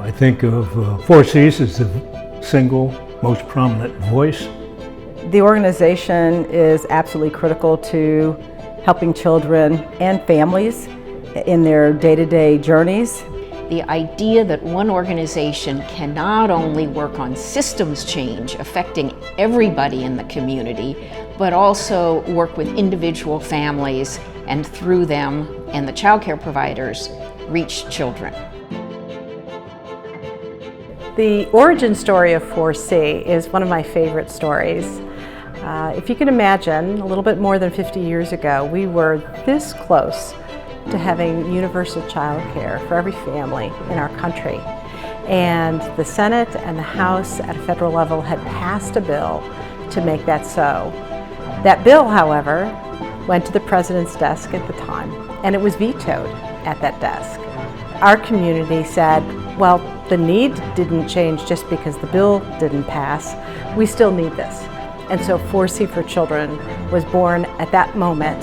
I think of 4Cs as the single most prominent voice. The organization is absolutely critical to helping children and families in their day-to-day journeys. The idea that one organization can not only work on systems change affecting everybody in the community, but also work with individual families and through them and the child care providers reach children. The origin story of 4C is one of my favorite stories. If you can imagine, a little bit more than 50 years ago, we were this close to having universal child care for every family in our country. And the Senate and the House at a federal level had passed a bill to make that so. That bill, however, went to the president's desk at the time, and it was vetoed at that desk. Our community said, well, the need didn't change just because the bill didn't pass. We still need this. And so 4C for Children was born at that moment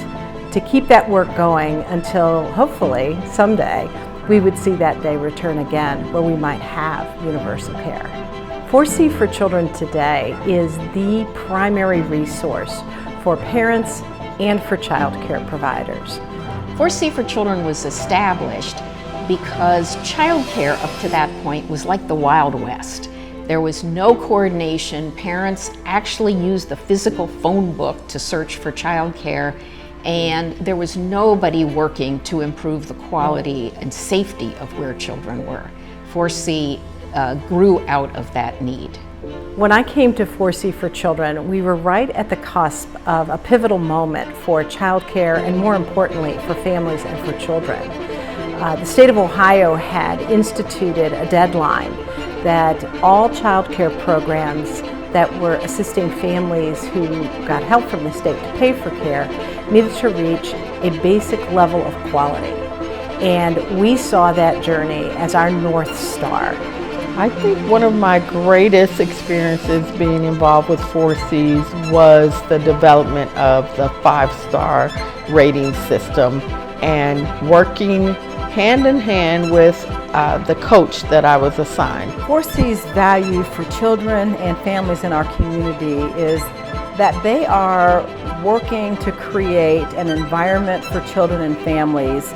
to keep that work going until hopefully someday we would see that day return again where we might have universal care. 4C for Children today is the primary resource for parents and for child care providers. 4C for Children was established because child care up to that point was like the Wild West. There was no coordination. Parents actually used the physical phone book to search for child care, and there was nobody working to improve the quality and safety of where children were. 4C grew out of that need. When I came to 4C for Children, we were right at the cusp of a pivotal moment for child care and, more importantly, for families and for children. The state of Ohio had instituted a deadline that all child care programs that were assisting families who got help from the state to pay for care needed to reach a basic level of quality. And we saw that journey as our North Star. I think one of my greatest experiences being involved with 4Cs was the development of the 5-star rating system and working hand in hand with the coach that I was assigned. 4C's value for children and families in our community is that they are working to create an environment for children and families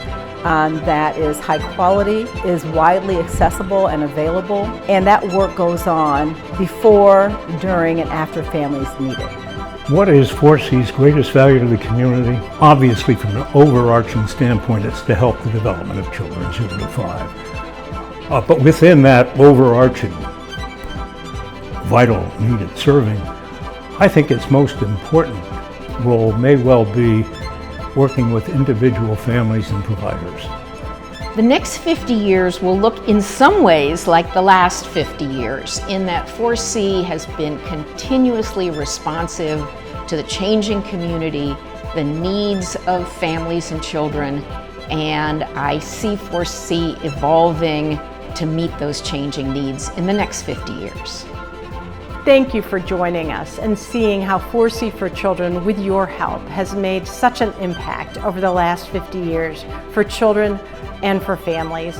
that is high quality, is widely accessible and available, and that work goes on before, during, and after families need it. What is 4C's greatest value to the community? Obviously, from an overarching standpoint, it's to help the development of children 0 to 5. But within that overarching, vital, needed serving, I think its most important role may well be working with individual families and providers. The next 50 years will look in some ways like the last 50 years in that 4C has been continuously responsive to the changing community, the needs of families and children, and I see 4C evolving to meet those changing needs in the next 50 years. Thank you for joining us and seeing how 4C for Children, with your help, has made such an impact over the last 50 years for children and for families.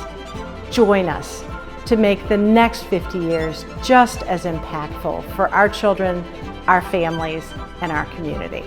Join us to make the next 50 years just as impactful for our children, our families, and our community.